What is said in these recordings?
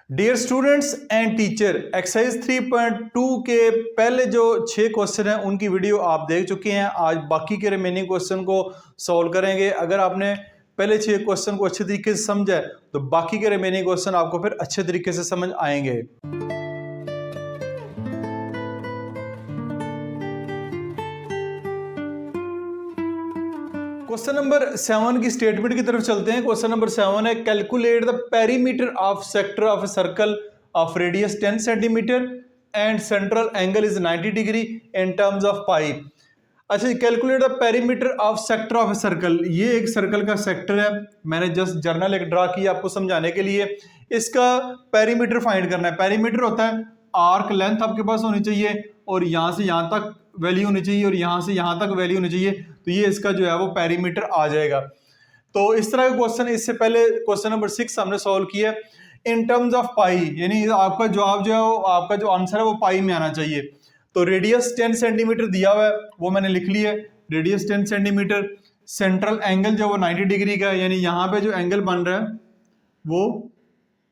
Dear students and teacher, exercise 3.2 के पहले जो 6 क्वेश्चन हैं उनकी वीडियो आप देख चुके हैं। आज बाकी के रिमेनिंग क्वेश्चन को सॉल्व करेंगे। अगर आपने पहले 6 क्वेश्चन को अच्छे तरीके से समझा है तो बाकी के रिमेनिंग क्वेश्चन आपको फिर अच्छे तरीके से समझ आएंगे। क्वेश्चन नंबर 7 की स्टेटमेंट की तरफ चलते हैं। क्वेश्चन नंबर 7 है, calculate the perimeter of sector of a circle of radius 10 centimetre and central angle is 90 degree in terms of pi. अच्छा, calculate the perimeter of sector of a circle. ये एक circle का sector है, मैंने just journal एक draw किया आपको समझाने के लिए। इसका पेरीमीटर फाइंड करना है। पेरीमीटर होता है आर्क लेंथ आपके पास होनी चाहिए और यहाँ से यहाँ तक वैल्यू होनी चाहिए और यहाँ से यहाँ तक वैल्यू होनी चाहिए, तो ये इसका जो है वो पेरीमीटर आ जाएगा। तो इस तरह का क्वेश्चन इससे पहले क्वेश्चन नंबर 6 हमने सॉल्व किया इन टर्म्स ऑफ पाई, यानी आपका जवाब जो है वो आपका जो आंसर है वो पाई में आना चाहिए। तो रेडियस 10 सेंटीमीटर दिया हुआ है वो मैंने लिख लिया है, रेडियस 10 सेंटीमीटर। सेंट्रल एंगल जो वो 90 डिग्री का है, यानी यहाँ पे जो एंगल बन रहा है वो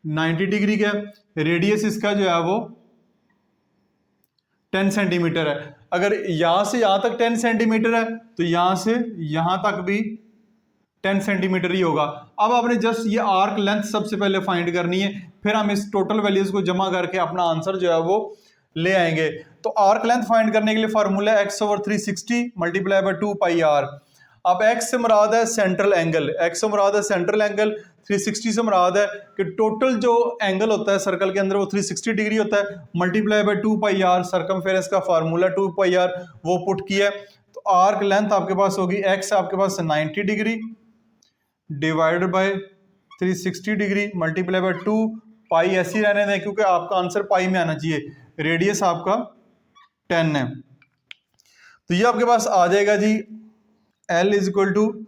90 डिग्री का है। रेडियस इसका जो है वो 10 सेंटीमीटर है। अगर यहां से यहां तक 10 सेंटीमीटर है तो यहां से यहां तक भी 10 सेंटीमीटर ही होगा। अब आपने जस्ट ये आर्क लेंथ सबसे पहले फाइंड करनी है, फिर हम इस टोटल वैल्यूज को जमा करके अपना आंसर जो है वो ले आएंगे। तो आर्क लेंथ फाइंड करने के लिए फार्मूला है x/360 multiply by 2 pi r। अब x से मुराद है सेंट्रल एंगल, x से मुराद है सेंट्रल एंगल, 360 से मुराद है कि टोटल जो एंगल होता है सर्कल के अंदर वो 360 डिग्री होता है, multiply by 2 pi r। Circumference का फार्मूला 2 पाई r वो पुट किया। तो आर्क लेंथ आपके पास होगी x आपके पास 90 degree divided by 360 degree multiply by 2 पाई। ऐसे ही रहने दें क्योंकि आपका आंसर पाई में आना चाहिए। रेडियस आपका 10 है, तो ये आपके पास आ जाएगा जी L इज इक्वल टू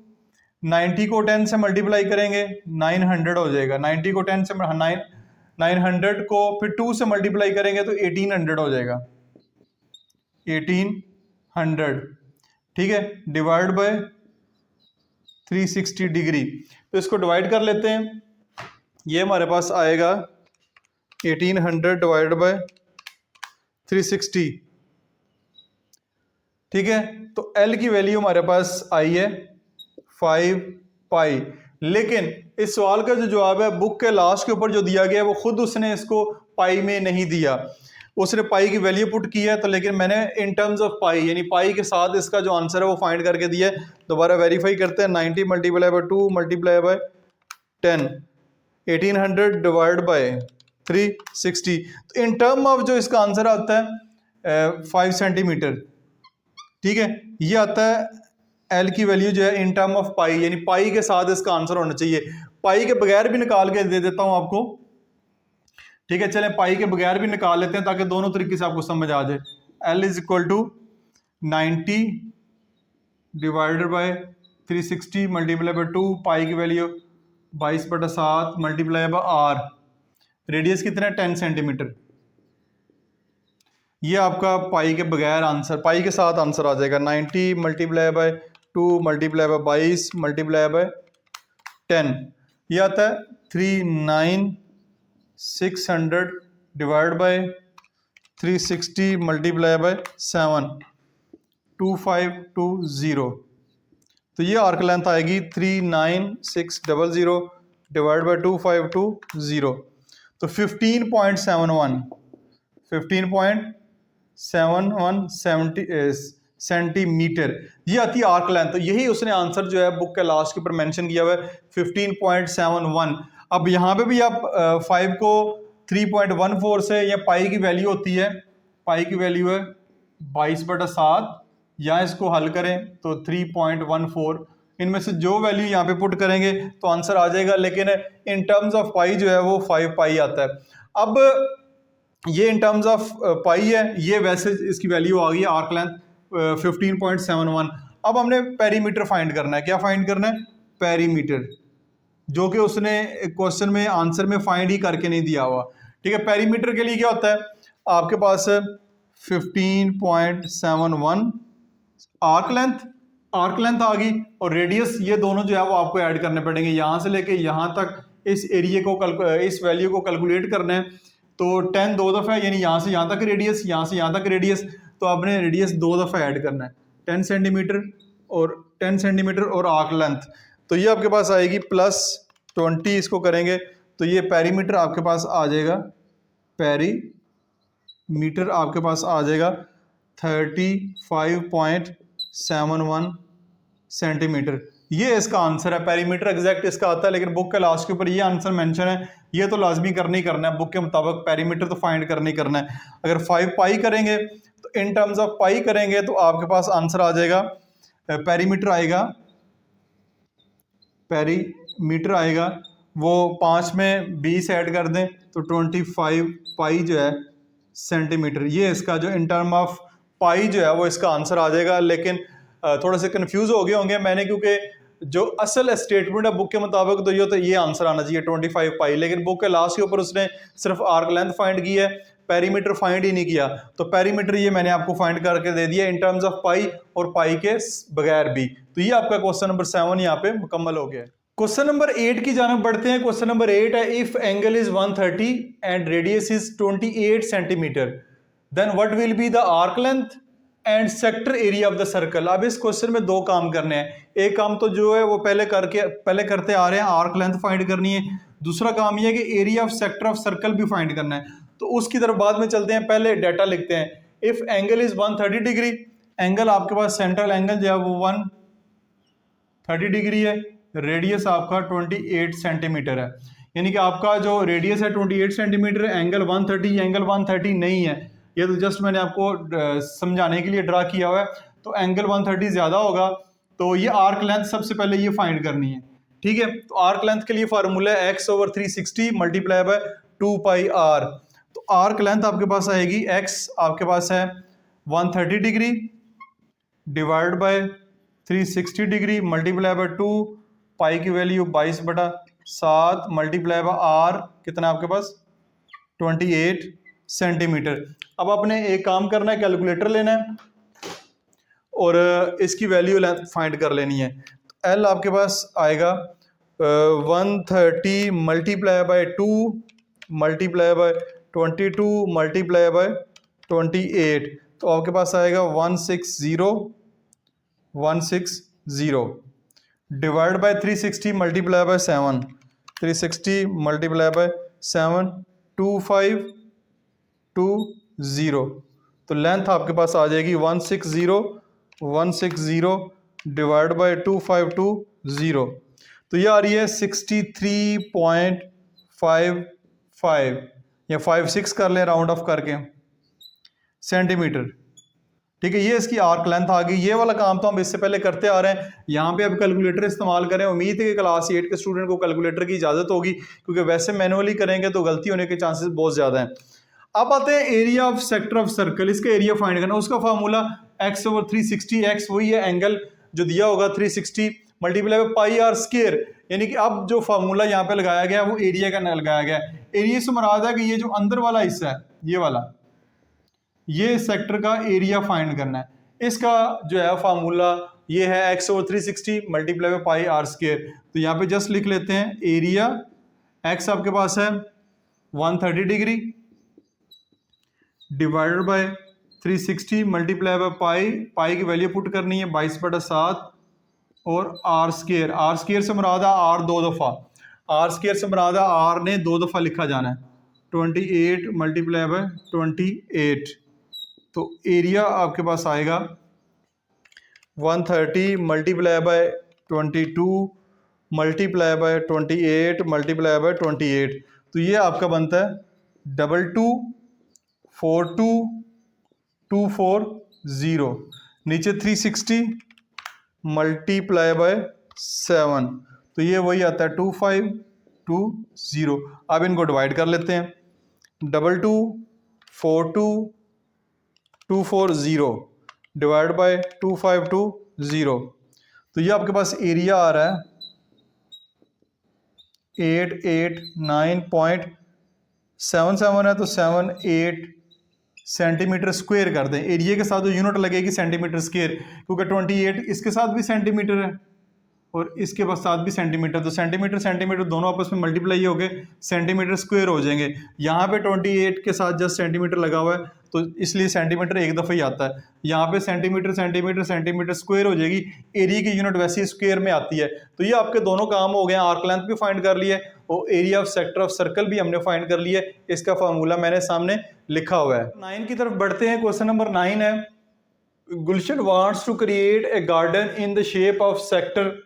90 को 10 से मल्टीप्लाई करेंगे 900 हो जाएगा। 90 को 10 से 900 को फिर 2 से मल्टीप्लाई करेंगे तो 1800 हो जाएगा। 1800 ठीक है, डिवाइड बाय 360 डिग्री। तो इसको डिवाइड कर लेते हैं। ये हमारे पास आएगा 1800 डिवाइड बाय 360, ठीक है। तो L की वैल्यू हमारे पास आई है 5 पाई। लेकिन इस सवाल का जो जवाब है बुक के लास्ट के ऊपर जो दिया गया है वो खुद उसने इसको पाई में नहीं दिया, उसने पाई की वैल्यू पुट की है। तो लेकिन मैंने इन टर्म्स ऑफ पाई यानी पाई के साथ इसका जो आंसर है वो फाइंड करके दिया है। दोबारा वेरीफाई करते हैं। 90 multiply by 2 multiply by 10, 1800 divide by 360। तो इन टर्म ऑफ जो इसका आंसर आता है 5 सेंटीमीटर, ठीक है। ये आता है L की वैल्यू जो है इन टर्म ऑफ पाई, यानी पाई के साथ इसका आंसर होना चाहिए। पाई के बगैर भी निकाल के दे देता हूं आपको, ठीक है। चलें पाई के बगैर भी निकाल लेते हैं ताकि दोनों तरीके से आपको समझ आ जाए। L is equal to 90 divided by 360 multiply by 2 pi की value 22/7 multiply by r। Radius कितना है 10 सेंटीमीटर। ये आपका पाई के बगैर आंसर, पाई के साथ आंसर आ जाएगा 90 multiply by 2 multiply by 22 multiply by 10। ये आता है 39600 डिवाइड बाय 360 मल्टीप्लाई बाय 7 2520। तो ये आर्क लेंथ आएगी 39600 डिवाइड बाय 2520। तो 15.71 सेंटीमीटर ये आती है आर्क लेंथ। तो यही उसने आंसर जो है बुक के लास्ट के ऊपर मेंशन किया हुआ है 15.71। अब यहाँ पे भी आप 5 को 3.14 से, या पाई की वैल्यू होती है, पाई की वैल्यू है 22/7, या इसको हल करें तो 3.14, इनमें से जो वैल्यू यहाँ पे पुट करेंगे तो आंसर आ जाएगा। लेकिन इन टर्म्स ऑफ पाई जो है वो 5 पाई आता है। अब ये इन टर्म्स ऑफ पाई है, ये वैसे इसकी वैल्यू आ गई आर्क लेंथ 15.71। अब हमने पेरीमीटर फाइंड करना है। क्या फाइंड करना है? पेरीमीटर, जो कि उसने क्वेश्चन में आंसर में फाइंड ही करके नहीं दिया हुआ, ठीक है। पेरीमीटर के लिए क्या होता है, आपके पास 15.71 आर्क लेंथ आ गई और रेडियस, ये दोनों जो है वो आपको ऐड करने पड़ेंगे। यहाँ से लेके यहाँ तक इस एरिया को इस वैल्यू को कैलकुलेट करना है तो 10 दो दफ़ा है, यानी यहाँ से यहाँ तक रेडियस, यहाँ से यहाँ तक रेडियस, तो आपने रेडियस दो दफ़ा ऐड करना है, 10 सेंटीमीटर और 10 सेंटीमीटर और आर्क लेंथ। तो ये आपके पास आएगी +20, इसको करेंगे तो ये पेरीमीटर आपके पास आ जाएगा, पेरीमीटर आपके पास आ जाएगा 35.71 सेंटीमीटर। ये इसका आंसर है, पेरीमीटर एग्जैक्ट इसका आता है, लेकिन बुक के लास्ट के ऊपर ये आंसर मेंशन है, ये तो लाजमी करना ही करना है, बुक के मुताबिक पेरीमीटर तो फाइंड करना ही करना है। अगर 5 पाई करेंगे तो इन टर्म्स ऑफ पाई करेंगे तो आपके पास आंसर आ जाएगा, पेरीमीटर आएगा, पेरीमीटर आएगा वो 5 में 20 ऐड कर दें तो 25 पाई जो है सेंटीमीटर। ये इसका जो इन टर्म ऑफ पाई जो है वो इसका आंसर आ जाएगा। लेकिन थोड़ा से कंफ्यूज हो गए होंगे मैंने, क्योंकि जो असल स्टेटमेंट है बुक के मुताबिक तो ये आंसर आना चाहिए 25 पाई, लेकिन बुक के लास्ट के ऊपर उसने सिर्फ आर्क लेंथ फाइंड की है, पेरीमीटर फाइंड ही नहीं किया। तो पेरीमीटर ये मैंने आपको फाइंड करके दे दिया इन टर्म्स ऑफ पाई और पाई के बगैर भी। तो ये आपका क्वेश्चन नंबर 7 यहाँ पे मुकम्मल हो गया। क्वेश्चन नंबर 8 की जानब बढ़ते हैं। क्वेश्चन नंबर 8 है, if angle is 130 and radius is 28 centimetre then what will be the arc length and sector area of the circle. अब इस क्वेश्चन में दो काम करने हैं, एक काम तो जो है वो पहले करते आ रहे हैं, आर्क लेंथ फाइंड करनी है, दूसरा काम ये है कि area of sector of circle भी फाइंड करना है। तो उसकी तरफ बाद में चलते हैं, पहले डाटा लिखते हैं। If angle is 130 degree, angle आपके पास सेंट्रल एंगल जो है वो 130 डिग्री है, रेडियस आपका 28 सेंटीमीटर है, यानी कि आपका जो रेडियस है 28 सेंटीमीटर है, एंगल 130, एंगल 130 नहीं है, ये तो जस्ट मैंने आपको समझाने के लिए ड्रा किया हुआ है। तो एंगल 130 ज़्यादा होगा, तो ये आर्क लेंथ सबसे पहले ये फाइंड करनी है, ठीक है। तो आर्क लेंथ के लिए फार्मूला है x/360 multiply by 2 pi r। तो आर्क लेंथ आपके पास आएगी, x आपके पास है 130 degree divide by 360 degree multiply by 2, pi की वैल्यू 22/7 मल्टीप्लाई बाय r कितना आपके पास 28 सेंटीमीटर। अब आपने एक काम करना है, कैलकुलेटर लेना है और इसकी वैल्यू फाइंड कर लेनी है। तो L आपके पास आएगा 130 multiply by 2 multiply by 22 multiply by 28, तो आपके पास आएगा 160 divide by 360 multiply bye 7, 360 multiply bye 7 2520। तो लेंथ आपके पास आ जाएगी 160 डिवाइड बाय 2520, तो ये आ रही है 63.55 या 56 कर लें राउंड ऑफ करके सेंटीमीटर, ठीक है। ये इसकी आर्क लेंथ आ गई। ये वाला काम तो हम इससे पहले करते आ रहे हैं, यहाँ पे अब कैलकुलेटर इस्तेमाल करें। उम्मीद है कि क्लास 8 के स्टूडेंट को कैलकुलेटर की इजाज़त होगी, क्योंकि वैसे मैनुअली करेंगे तो गलती होने के चांसेस बहुत ज़्यादा हैं। अब आते हैं area of sector of circle, इसका एरिया फाइंड करना। उसका फार्मूला x/360, x वही है एंगल जो दिया होगा 360 multiply by pi r square, यानी कि अब जो फार्मूला यहाँ पे लगाया गया वो एरिया का लगाया गया। एरिया से मुराद है कि ये जो अंदर वाला हिस्सा है, ये वाला, ये सेक्टर का एरिया फाइंड करना है। इसका जो है फार्मूला ये है x/360 multiply by pi r square. तो यहाँ पे जस्ट लिख लेते हैं एरिया, x आपके पास है 130 degree divided by 360 multiply by पाई की वैल्यू पुट करनी है 22/7 और आर स्क्वायर से मुराद है आर दो दफ़ा, आर स्क्वायर से मुराद है आर ने दो दफ़ा लिखा जाना है, 28 मल्टीप्लाई बाय 28। तो एरिया आपके पास आएगा 130 multiply by 22 multiply by 28 multiply by 28, तो ये आपका बनता है 224240, नीचे 360 मल्टीप्लाई बाय 7, तो ये वही आता है 2520। अब इनको डिवाइड कर लेते हैं, 224240 डिवाइड बाय 2520, तो ये आपके पास एरिया आ रहा है 889.77 है, तो 78 सेंटीमीटर स्क्वायर कर दें। एरिया के साथ जो यूनिट लगेगी सेंटीमीटर स्क्वायर, क्योंकि 28 इसके साथ भी सेंटीमीटर है और इसके बाद साथ भी सेंटीमीटर, तो सेंटीमीटर सेंटीमीटर दोनों आपस में मल्टीप्लाई हो गए, सेंटीमीटर स्क्वायर हो जाएंगे। यहाँ पे 28 के साथ जस्ट सेंटीमीटर लगा हुआ है तो इसलिए सेंटीमीटर एक दफ़ा ही आता है। यहाँ पे सेंटीमीटर सेंटीमीटर सेंटीमीटर स्क्वायर हो जाएगी, एरिया की यूनिट वैसे ही स्क्वायर में आती है। तो ये आपके दोनों काम हो गए, आर्क लेंथ भी फाइंड कर लिया है और area of sector of circle भी हमने फाइंड कर लिया है। इसका फार्मूला मैंने सामने लिखा हुआ है। 9 की तरफ बढ़ते हैं। क्वेश्चन नंबर 9 है, Gulshan wants to create a garden in the shape of sector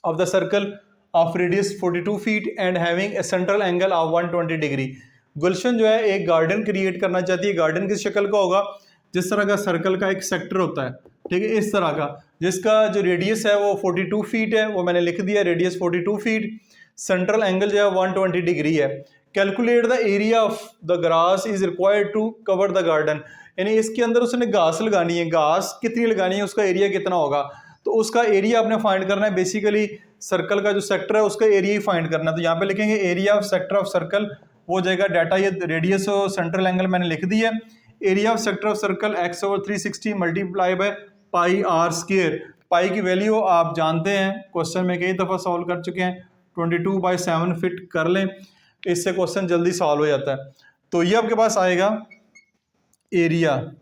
of the circle of radius 42 feet and having a central angle of 120 degree. Gulshan जो है एक गार्डन क्रिएट करना चाहती है। गार्डन किस शक्ल का होगा, जिस तरह का सर्कल का एक सेक्टर होता है, ठीक है, इस तरह का, जिसका जो रेडियस है वो 42 फीट है, वो मैंने लिख दिया, रेडियस 42 फीट, सेंट्रल एंगल जो है 120 डिग्री है। Calculate the area of the grass is required to cover the garden, यानी इसके अंदर उसने घास लगानी है, घास कितनी लगानी है, उसका एरिया कितना होगा, तो उसका एरिया आपने फाइंड करना है। बेसिकली सर्कल का जो सेक्टर है उसका एरिया ही फाइंड करना है। तो यहाँ पे लिखेंगे area of sector of circle, वो जाएगा डाटा, ये रेडियस और सेंट्रल एंगल मैंने लिख दिया है। Area of sector of circle x/360 multiply by pi r square. Pi की वैल्यू आप जानते हैं, क्वेश्चन में कई दफ़ा सॉल्व कर चुके हैं, 22/7 फिट कर लें, इससे क्वेश्चन जल्दी सॉल्व हो जाता है। तो ये आपके पास आएगा एरिया,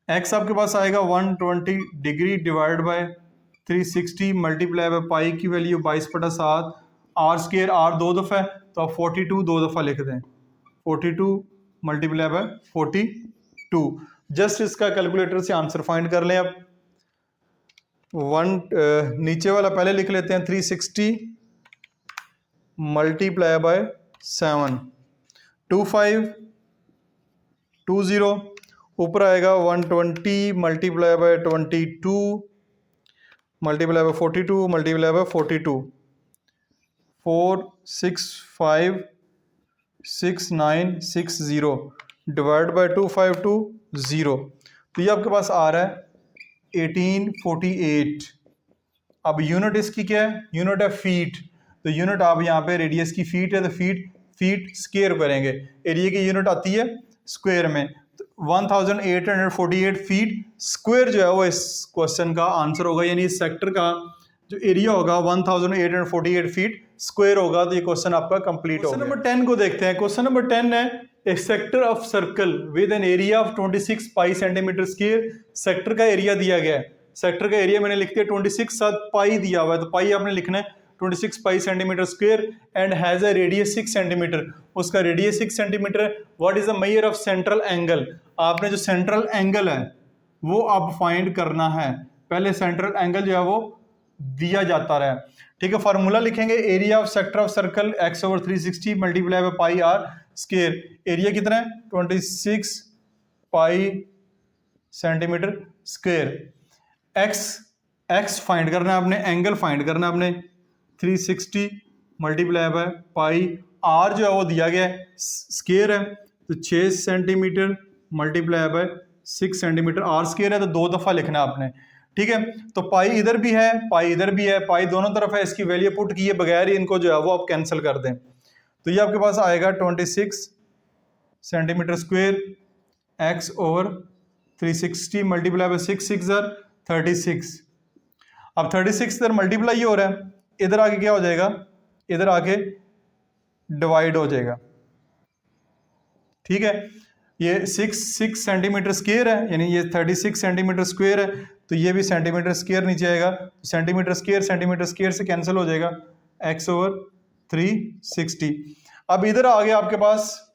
एक्स आपके पास आएगा 120 degree divide by 360 multiply by पाई की वैल्यू 22/7, आर स्क्वायर, आर दो दफ़ा है तो आप 42 दो दफ़ा लिख दें, 42 मल्टीप्लाई बाय 42। जस्ट इसका कैलकुलेटर से आंसर फाइंड कर लें। अब नीचे वाला पहले लिख लेते हैं, 360 मल्टीप्लाई बाय 7, 2520, ऊपर आएगा 120 multiply by 22 multiply by 42 multiply by 42, 4656960 divide by 2520। तो ये आपके पास आ रहा है 1848। अब यूनिट इसकी क्या है, यूनिट है फीट, तो यूनिट आप यहाँ पे रेडियस की फीट है तो फीट स्क्वायर करेंगे, एरिया की यूनिट आती है स्क्वायर में, 1848 फीट स्क्वायर जो है वो इस क्वेश्चन का आंसर होगा, यानी इस सेक्टर का जो एरिया होगा 1848 फीट स्क्वायर होगा। तो ये क्वेश्चन आपका कंप्लीट होगा। क्वेश्चन नंबर 10 को देखते हैं। क्वेश्चन नंबर 10 है, a sector of circle with an area of 26 pi centimetre square. Sector का एरिया दिया गया है, सेक्टर का एरिया मैंने लिख दिया 26 साथ पाई दिया हुआ है, तो पाई आपने लिखना है 26 pi centimetre square and has a radius 6 centimetre, उसका रेडियस 6 सेंटीमीटर है। What is the measure of central angle, आपने जो सेंट्रल एंगल है वो आप फाइंड करना है। पहले सेंट्रल एंगल जो है वो दिया जाता रहा है, ठीक है। फार्मूला लिखेंगे, area of sector of circle x/360 multiply by pi r square. Area कितना है 26 pi centimetre square. X find करना है आपने, एंगल फाइंड करना है आपने, 360 मल्टीप्लाई बाय पाई, आर जो है वो दिया गया है स्क्वायर है तो 6 centimetre multiply by 6 centimetre, r square है तो दो दफ़ा लिखना है आपने, ठीक है। तो पाई इधर भी है, पाई इधर भी है, पाई दोनों तरफ है, इसकी वैल्यू पुट किए बगैर ही इनको जो है वो आप कैंसिल कर दें। तो ये आपके पास आएगा 26 centimetre square x/360 multiply by 6 6 36। अब 36 इधर मल्टीप्लाई हो रहा है, इधर आके क्या हो जाएगा, इधर आके डिवाइड हो जाएगा, ठीक है। ये 6 सेंटीमीटर स्क्वायर है, यानी ये 36 सेंटीमीटर स्क्वायर है, तो ये भी सेंटीमीटर स्क्वायर नीचे आएगा, सेंटीमीटर स्क्वायर से कैंसिल हो जाएगा, x/360। अब इधर आ गया आपके पास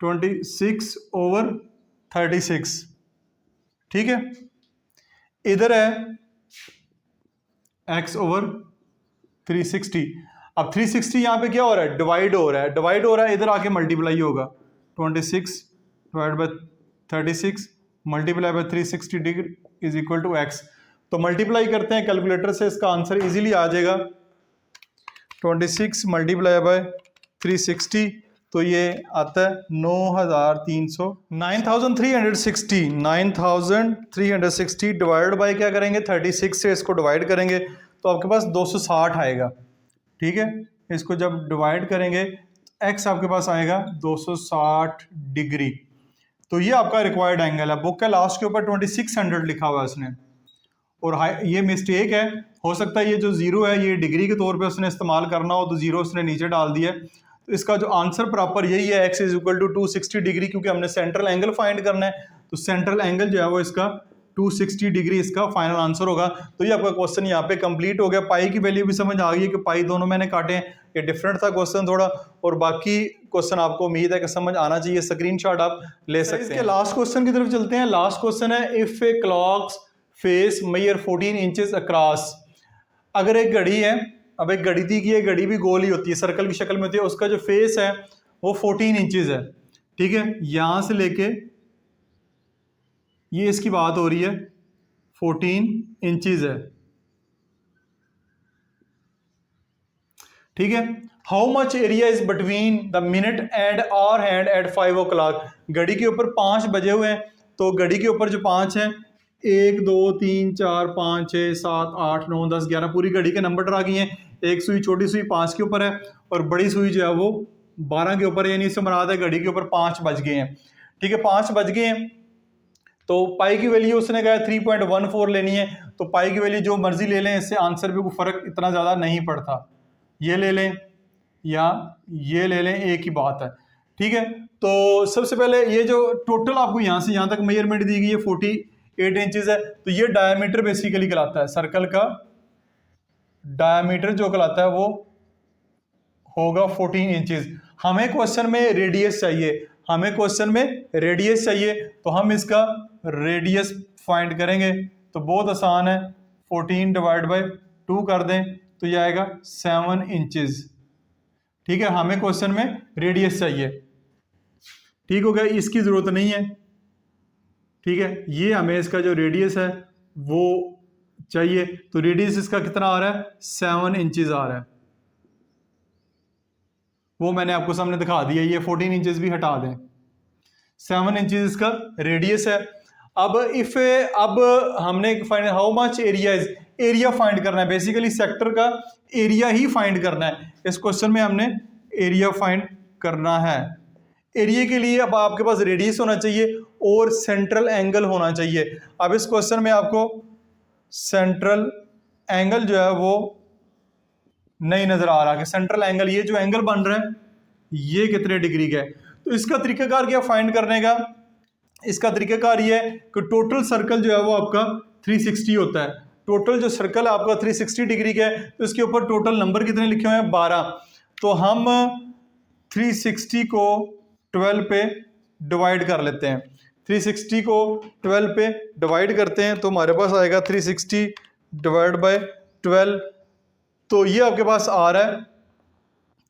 26/36, ठीक है। इधर है x/360। अब 360 यहाँ पे क्या हो रहा है, डिवाइड हो रहा है, इधर आके मल्टीप्लाई होगा, 26 divide by 36 multiply by 360 degree is equal to x। तो मल्टीप्लाई करते हैं कैलकुलेटर से, इसका आंसर इजीली आ जाएगा, 26 मल्टीप्लाई बाय 360 तो ये आता है 9360 डिवाइड बाय क्या करेंगे, 36 से इसको डिवाइड करेंगे तो आपके पास 260 आएगा, ठीक है। इसको जब डिवाइड करेंगे x आपके पास आएगा 260 डिग्री। तो ये आपका रिक्वायर्ड एंगल है। बुक के लास्ट के ऊपर 2600 लिखा हुआ है उसने, और ये मिस्टेक है, हो सकता है ये जो जीरो है ये डिग्री के तौर पे उसने इस्तेमाल करना हो तो जीरो उसने नीचे डाल दिया है। तो इसका जो आंसर प्रॉपर यही है, x is equal to 260 degree, क्योंकि हमने सेंट्रल एंगल फाइंड करना है। तो सेंट्रल एंगल जो है वो इसका 260 डिग्री इसका फाइनल आंसर होगा। तो ये आपका क्वेश्चन यहाँ पे कंप्लीट हो गया। पाई की वैल्यू भी समझ आ गई है कि पाई दोनों मैंने काटे हैं, ये डिफरेंट था क्वेश्चन थोड़ा, और बाकी क्वेश्चन आपको उम्मीद है कि समझ आना चाहिए। स्क्रीनशॉट आप ले सकते हैं। लास्ट क्वेश्चन की तरफ चलते हैं। लास्ट क्वेश्चन है, if a clock's face measure 14 inches across. अगर एक घड़ी है, अब एक घड़ी थी कि ये घड़ी भी गोल ही होती है, सर्कल की शक्ल में होती है, उसका जो फेस है वो 14 इंचेस है, ठीक है, यहां से लेके ये इसकी बात हो रही है 14 इंचेस है, ठीक है। How much area is between the minute and hour hand at 5 o'clock। घड़ी के ऊपर 5 बजे हुए हैं, तो घड़ी के ऊपर जो 5 हैं, 1 2 3 4 5 6 7 8 9 10 11, पूरी घड़ी के नंबर ड्रा किए हैं। एक सुई, छोटी सुई 5 के ऊपर है और बड़ी सुई जो है वो 12 के ऊपर है, यानी इससे मुराद है घड़ी के ऊपर 5 बज गए हैं, ठीक है, 5 बज गए हैं। तो पाई की वैल्यू उसने कहा 3.14 लेनी है, तो पाई की वैल्यू जो मर्जी ले लें, इससे आंसर पे कोई फर्क इतना ज़्यादा नहीं पड़ता, ये ले लें या ये ले लें, एक ही बात है, ठीक है। तो सबसे पहले ये जो टोटल आपको यहाँ से यहाँ तक मेजरमेंट दी गई है 48 इंचेस है, तो ये डायमीटर बेसिकली कहलाता है, सर्कल का डायमीटर जो कहलाता है वो होगा 14 इंचेस। हमें क्वेश्चन में रेडियस चाहिए, हमें क्वेश्चन में रेडियस चाहिए, तो हम इसका रेडियस फाइंड करेंगे। तो बहुत आसान है, 14 डिवाइड बाई 2 कर दें तो ये आएगा 7 इंचेस, ठीक है। हमें क्वेश्चन में रेडियस चाहिए, ठीक हो गया, इसकी जरूरत नहीं है, ठीक है। ये हमें इसका जो रेडियस है वो चाहिए, तो रेडियस इसका कितना आ रहा है, 7 इंचेस आ रहा है, वो मैंने आपको सामने दिखा दिया, ये 14 इंचेस भी हटा दें, 7 इंचेस इसका रेडियस है। अब हमने find how much area is, area find करना है, बेसिकली सेक्टर का एरिया ही फाइंड करना है। इस क्वेश्चन में हमने एरिया फाइंड करना है। एरिया के लिए अब आपके पास रेडियस होना चाहिए और सेंट्रल एंगल होना चाहिए। अब इस क्वेश्चन में आपको सेंट्रल एंगल जो है वो नहीं नजर आ रहा कि सेंट्रल एंगल, ये जो एंगल बन रहा है ये कितने डिग्री का है। तो इसका तरीकाकार क्या फाइंड करने का, इसका तरीकाकार ये है कि टोटल सर्कल जो है वो आपका 360 होता है। टोटल जो सर्कल है आपका 360 डिग्री का है, तो इसके ऊपर टोटल नंबर कितने लिखे हुए हैं, 12। तो हम 360 को 12 पे डिवाइड कर लेते हैं, 360 को 12 पे डिवाइड करते हैं तो हमारे पास आएगा 360 डिवाइड बाय 12, तो ये आपके पास आ रहा है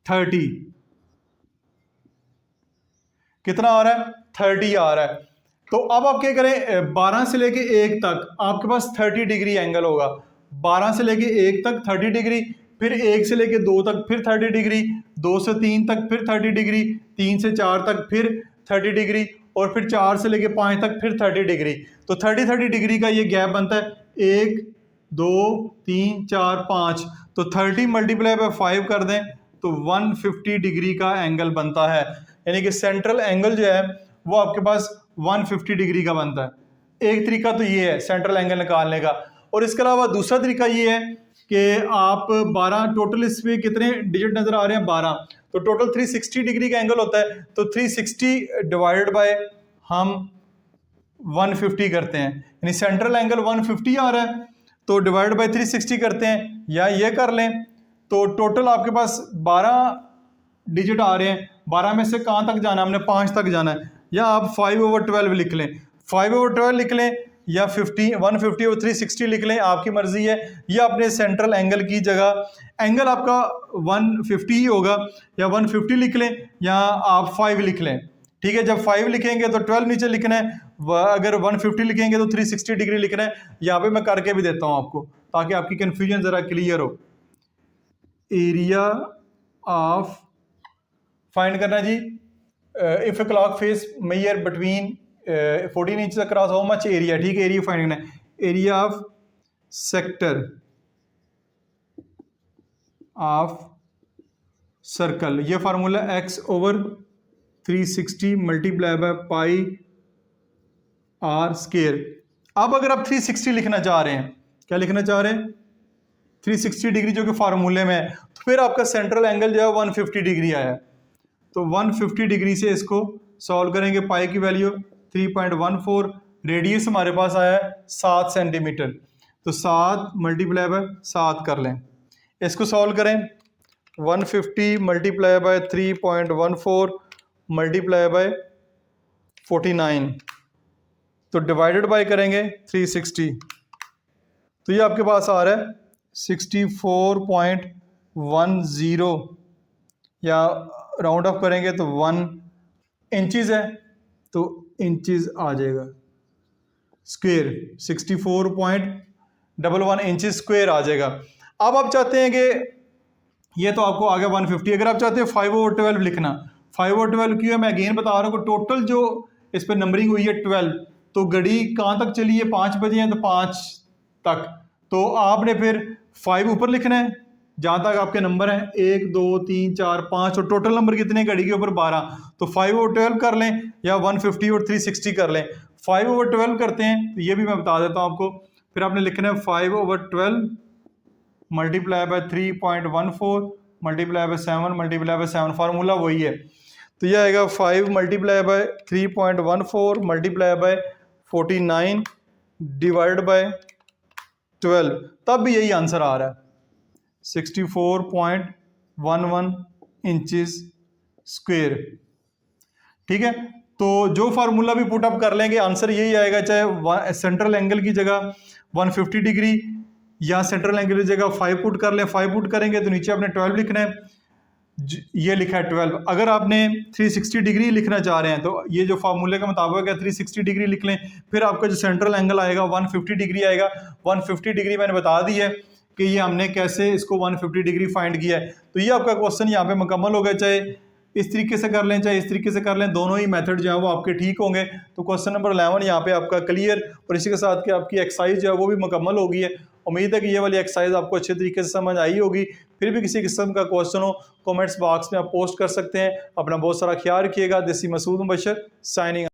30। कितना आ रहा है, 30 आ रहा है। तो अब आप क्या करें, 12 से लेके 1 तक आपके पास 30 डिग्री एंगल होगा, 12 से लेके 1 तक 30 डिग्री, फिर 1 से लेके 2 तक फिर 30 डिग्री, 2 से 3 तक फिर 30 डिग्री, 3 से 4 तक फिर 30 डिग्री, और फिर 4 से लेके 5 तक फिर 30 डिग्री। तो 30 डिग्री का ये गैप बनता है, 1 2 3 4 5, तो 30 मल्टीप्लाई बाय 5 कर दें तो 150 डिग्री का एंगल बनता है, यानी कि सेंट्रल एंगल जो है वो आपके पास 150 डिग्री का बनता है। एक तरीका तो ये है सेंट्रल एंगल निकालने का, और इसके अलावा दूसरा तरीका ये है कि आप 12, टोटल इस पे कितने डिजिट नजर आ रहे हैं, 12, तो टोटल 360 डिग्री का एंगल होता है, तो 360 डिवाइड बाय हम 150 करते हैं, यानी सेंट्रल एंगल 150 आ रहा है, तो डिवाइड बाय 360 करते हैं, या ये कर लें तो टोटल आपके पास 12 डिजिट आ रहे हैं। 12 में से कहाँ तक जाना है, हमने 5 तक जाना है, या आप 5/12 लिख लें, 5/12 लिख लें, या 150 और 360 लिख लें, आपकी मर्जी है। या अपने सेंट्रल एंगल की जगह एंगल आपका 150 ही होगा, या 150 लिख लें, या आप 5 लिख लें, ठीक है। जब 5 लिखेंगे तो 12 नीचे लिखना है, अगर 150 लिखेंगे तो 360 डिग्री लिखना है। यहाँ पे मैं करके भी देता हूँ आपको ताकि आपकी कंफ्यूजन ज़रा क्लियर हो। एरिया ऑफ फाइंड करना जी, if a clock face measure between 14 inch across how much area, ठीक है, एरिया फाइंड करना है। Area of sector of circle, ये formula x/360 multiply by pi r square. अब अगर आप 360 लिखना चाह रहे हैं क्या लिखना चाह रहे हैं 360 डिग्री जो कि फार्मूले में है। तो फिर आपका सेंट्रल एंगल जो है 150 डिग्री आया है, तो 150 डिग्री से इसको सॉल्व करेंगे। पाई की वैल्यू 3.14, रेडियस हमारे पास आया है 7 सेंटीमीटर, तो 7 मल्टीप्लाई बाय 7 कर लें। इसको सॉल्व करें 150 मल्टीप्लाई बाय 3.14 मल्टीप्लाई बाय 49, तो डिवाइडेड बाय करेंगे 360, तो ये आपके पास आ रहा है 64.10 या राउंड ऑफ करेंगे तो 1 इंचज़ है, तो इंचज़ आ जाएगा स्क्वायर 64.11 इंचज़ स्क्वायर आ जाएगा। अब आप चाहते हैं कि ये तो आपको आ गया 150, अगर आप चाहते हैं 5/12 लिखना, 5/12 क्यों है मैं अगेन बता रहा हूँ कि टोटल जो इस पर नंबरिंग हुई है 12, तो घड़ी कहाँ तक चली है 5 बजे हैं तो 5 तक, तो आपने फिर 5 ऊपर लिखना है जहाँ तक आपके नंबर हैं 1 2 3 4 5, और टोटल नंबर कितने घड़ी के ऊपर 12, तो 5/12 कर लें या 150 और 360 कर लें। 5/12 करते हैं तो ये भी मैं बता देता हूँ आपको, फिर आपने लिखना है 5/12 multiply by 3.14 multiply by 7 multiply by 7, formula वही है, तो यह आएगा 5 multiply by 3.14 multiply by 49 divide by 12, तब भी यही आंसर आ रहा है 64.11 इंचेस स्क्वायर। ठीक है, तो जो फार्मूला भी पुट अप कर लेंगे आंसर यही आएगा, चाहे सेंट्रल एंगल की जगह 150 डिग्री या सेंट्रल एंगल की जगह 5 पुट कर लें, 5 पुट करेंगे तो नीचे आपने 12 लिखना है, ये लिखा है 12। अगर आपने 360 डिग्री लिखना चाह रहे हैं तो ये जो फार्मूले का मुताबिक है 360 डिग्री लिख लें, फिर आपका जो सेंट्रल एंगल आएगा 150 डिग्री आएगा। 150 डिग्री मैंने बता दी है कि ये हमने कैसे इसको 150 डिग्री फाइंड किया है, तो ये आपका क्वेश्चन यहाँ पे मुकम्मल हो गया, चाहे इस तरीके से कर लें चाहे इस तरीके से कर लें, दोनों ही मेथड जो है वो आपके ठीक होंगे। तो क्वेश्चन नंबर 11 यहाँ पे आपका क्लियर, और इसी के साथ कि आपकी एक्सरसाइज जो है वो भी मुकम्मल हो गई है। उम्मीद है कि ये वाली एक्सरसाइज आपको अच्छे तरीके से समझ आई होगी। फिर भी किसी किस्म का क्वेश्चन हो कमेंट्स बॉक्स में आप पोस्ट कर सकते हैं। अपना बहुत सारा ख्याल रखिएगा। देसी मसूद मुबशर साइनिंग।